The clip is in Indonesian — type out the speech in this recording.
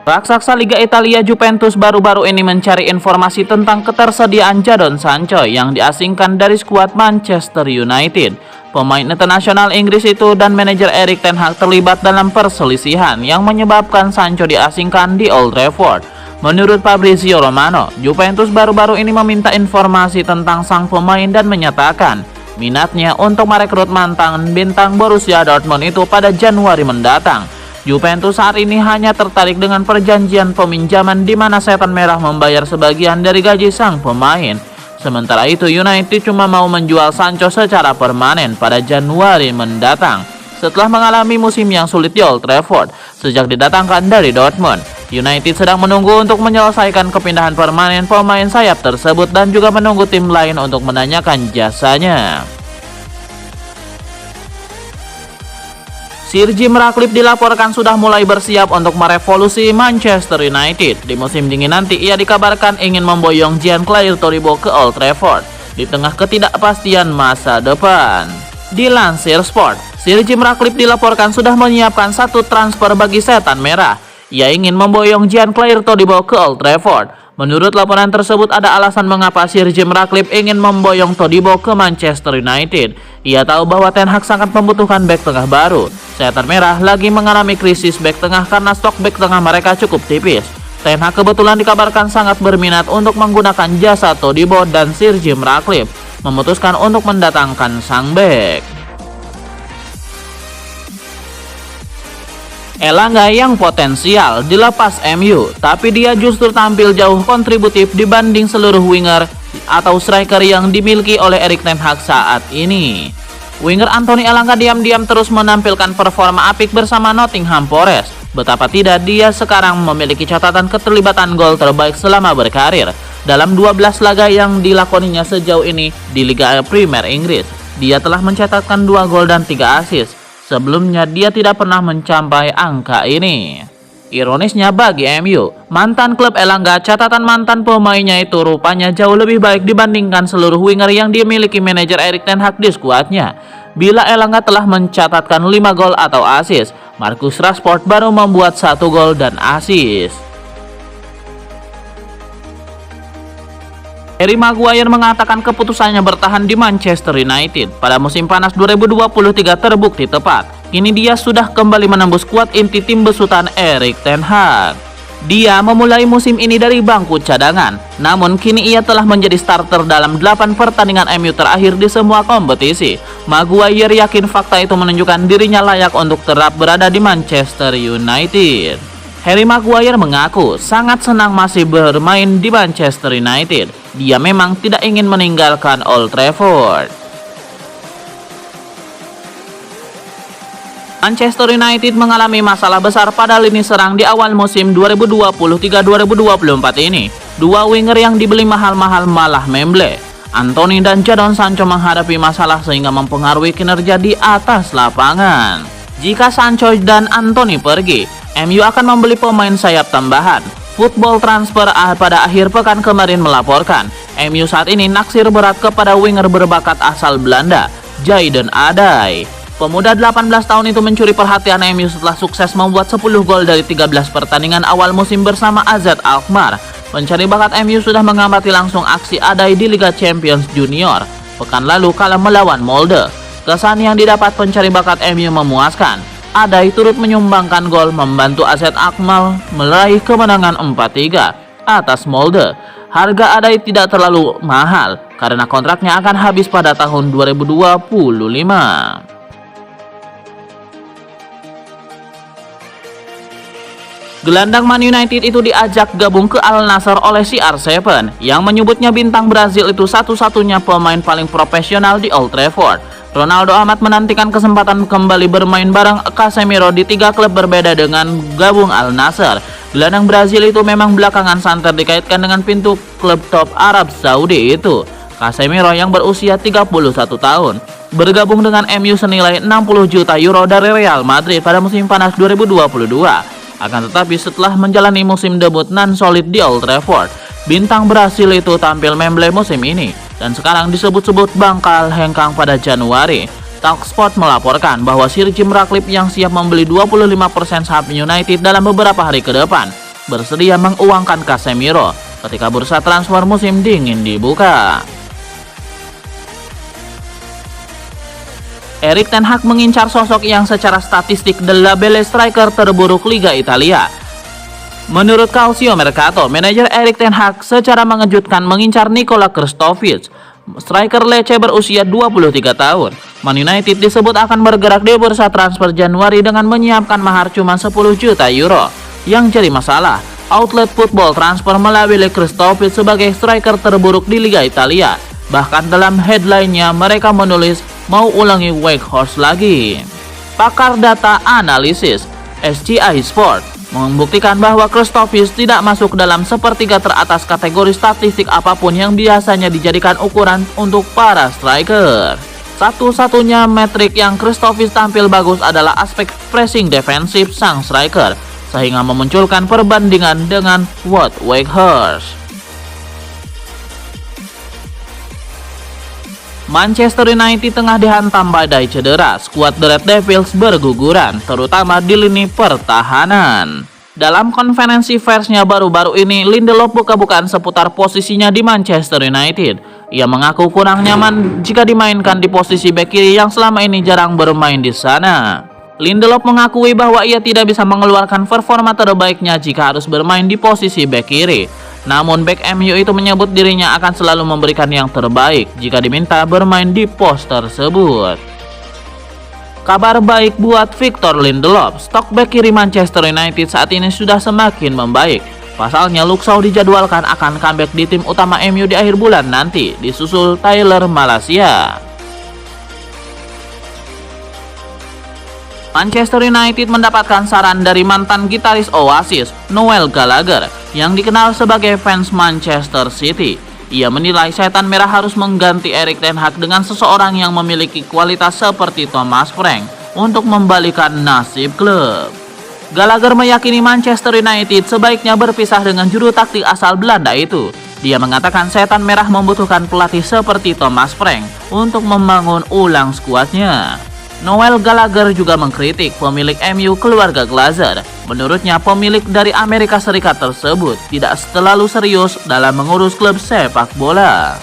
Raksasa Liga Italia Juventus baru-baru ini mencari informasi tentang ketersediaan Jadon Sancho yang diasingkan dari skuad Manchester United. Pemain internasional Inggris itu dan manajer Erik ten Hag terlibat dalam perselisihan yang menyebabkan Sancho diasingkan di Old Trafford. Menurut Fabrizio Romano, Juventus baru-baru ini meminta informasi tentang sang pemain dan menyatakan minatnya untuk merekrut mantan bintang Borussia Dortmund itu pada Januari mendatang. Juventus saat ini hanya tertarik dengan perjanjian peminjaman di mana Setan Merah membayar sebagian dari gaji sang pemain. Sementara itu United cuma mau menjual Sancho secara permanen pada Januari mendatang. Setelah mengalami musim yang sulit di Old Trafford sejak didatangkan dari Dortmund, United sedang menunggu untuk menyelesaikan kepindahan permanen pemain sayap tersebut dan juga menunggu tim lain untuk menanyakan jasanya. Sir Jim Ratcliffe dilaporkan sudah mulai bersiap untuk merevolusi Manchester United. Di musim dingin nanti ia dikabarkan ingin memboyong Giancarlo Todibo ke Old Trafford di tengah ketidakpastian masa depan. Dilansir Sport, Sir Jim Ratcliffe dilaporkan sudah menyiapkan satu transfer bagi Setan Merah. Ia ingin memboyong Giancarlo Todibo ke Old Trafford. Menurut laporan tersebut ada alasan mengapa Sir Jim Ratcliffe ingin memboyong Todibo ke Manchester United. Ia tahu bahwa Ten Hag sangat membutuhkan bek tengah baru. Setan Merah lagi mengalami krisis bek tengah karena stok bek tengah mereka cukup tipis. Ten Hag kebetulan dikabarkan sangat berminat untuk menggunakan jasa Todibo dan Sir Jim Ratcliffe memutuskan untuk mendatangkan sang bek. Elanga yang potensial dilepas MU, tapi dia justru tampil jauh kontributif dibanding seluruh winger atau striker yang dimiliki oleh Erik ten Hag saat ini. Winger Anthony Elanga diam-diam terus menampilkan performa apik bersama Nottingham Forest. Betapa tidak, dia sekarang memiliki catatan keterlibatan gol terbaik selama berkarir dalam 12 laga yang dilakoninya sejauh ini di Liga Premier Inggris. Dia telah mencatatkan 2 gol dan 3 assist. Sebelumnya dia tidak pernah mencapai angka ini. Ironisnya bagi MU, mantan klub Elanga, catatan mantan pemainnya itu rupanya jauh lebih baik dibandingkan seluruh winger yang dimiliki manajer Erik ten Hag di skuadnya. Bila Elanga telah mencatatkan 5 gol atau assist, Marcus Rashford baru membuat 1 gol dan assist. Harry Maguire mengatakan keputusannya bertahan di Manchester United pada musim panas 2023 terbukti tepat. Kini dia sudah kembali menembus skuad inti tim besutan Erik ten Hag. Dia memulai musim ini dari bangku cadangan, namun kini ia telah menjadi starter dalam 8 pertandingan MU terakhir di semua kompetisi. Maguire yakin fakta itu menunjukkan dirinya layak untuk tetap berada di Manchester United. Harry Maguire mengaku sangat senang masih bermain di Manchester United. Dia memang tidak ingin meninggalkan Old Trafford. Manchester United mengalami masalah besar pada lini serang di awal musim 2023-2024 ini. 2 winger yang dibeli mahal-mahal malah memble. Anthony dan Jadon Sancho menghadapi masalah sehingga mempengaruhi kinerja di atas lapangan. Jika Sancho dan Anthony pergi, MU akan membeli pemain sayap tambahan. Football Transfer pada akhir pekan kemarin melaporkan MU saat ini naksir berat kepada winger berbakat asal Belanda, Jayden Adai. Pemuda 18 tahun itu mencuri perhatian MU setelah sukses membuat 10 gol dari 13 pertandingan awal musim bersama AZ Alkmaar. Pencari bakat MU sudah mengamati langsung aksi Adai di Liga Champions Junior pekan lalu kalah melawan Molde. Kesan yang didapat pencari bakat MU memuaskan. Adai turut menyumbangkan gol membantu AZ Alkmaar meraih kemenangan 4-3 atas Molde. Harga Adai tidak terlalu mahal karena kontraknya akan habis pada tahun 2025. Gelandang Man United itu diajak gabung ke Al Nassr oleh CR7 yang menyebutnya bintang Brazil itu satu-satunya pemain paling profesional di Old Trafford. Ronaldo amat menantikan kesempatan kembali bermain bareng Casemiro di 3 klub berbeda dengan gabung Al Nassr. Gelandang Brazil itu memang belakangan santer dikaitkan dengan pintu klub top Arab Saudi itu. Casemiro yang berusia 31 tahun bergabung dengan MU senilai 60 juta euro dari Real Madrid pada musim panas 2022. Akan tetapi setelah menjalani musim debut nan solid di Old Trafford, bintang Brasil itu tampil memble musim ini dan sekarang disebut-sebut bakal hengkang pada Januari. Talksport melaporkan bahwa Sir Jim Ratcliffe yang siap membeli 25% saham United dalam beberapa hari ke depan. bersedia menguangkan Casemiro ketika bursa transfer musim dingin dibuka. Erik ten Hag mengincar sosok yang secara statistik label striker terburuk Liga Italia. Menurut Calcio Mercato, manajer Erik ten Hag secara mengejutkan mengincar Nikola Krstovic, striker Lecce berusia 23 tahun. Man United disebut akan bergerak di bursa transfer Januari dengan menyiapkan mahar cuma 10 juta euro. Yang jadi masalah, outlet Football Transfer melabeli Krstovic sebagai striker terburuk di Liga Italia. Bahkan dalam headline-nya mereka menulis mau ulangi Weghorst lagi. Pakar data analisis SCI Sport membuktikan bahwa Krstovic tidak masuk dalam sepertiga teratas kategori statistik apapun yang biasanya dijadikan ukuran untuk para striker. Satu-satunya metrik yang Krstovic tampil bagus adalah aspek pressing defensif sang striker, sehingga memunculkan perbandingan dengan Wout Weghorst. Manchester United tengah dihantam badai cedera, skuad The Red Devils berguguran, terutama di lini pertahanan. Dalam konferensi persnya baru-baru ini, Lindelof buka-bukaan seputar posisinya di Manchester United. Ia mengaku kurang nyaman jika dimainkan di posisi bek kiri yang selama ini jarang bermain di sana. Lindelof mengakui bahwa ia tidak bisa mengeluarkan performa terbaiknya jika harus bermain di posisi bek kiri. Namun bek MU itu menyebut dirinya akan selalu memberikan yang terbaik jika diminta bermain di pos tersebut. Kabar baik buat Victor Lindelof, stok bek kiri Manchester United saat ini sudah semakin membaik. Pasalnya Luke Shaw dijadwalkan akan comeback di tim utama MU di akhir bulan nanti, disusul Tyler Malacia. Manchester United mendapatkan saran dari mantan gitaris Oasis, Noel Gallagher, yang dikenal sebagai fans Manchester City. Ia menilai setan merah harus mengganti Erik ten Hag dengan seseorang yang memiliki kualitas seperti Thomas Frank untuk membalikan nasib klub. Gallagher meyakini Manchester United sebaiknya berpisah dengan juru taktik asal Belanda itu. Dia mengatakan setan merah membutuhkan pelatih seperti Thomas Frank untuk membangun ulang skuadnya. Noel Gallagher juga mengkritik pemilik MU keluarga Glazer. Menurutnya pemilik dari Amerika Serikat tersebut tidak terlalu serius dalam mengurus klub sepak bola.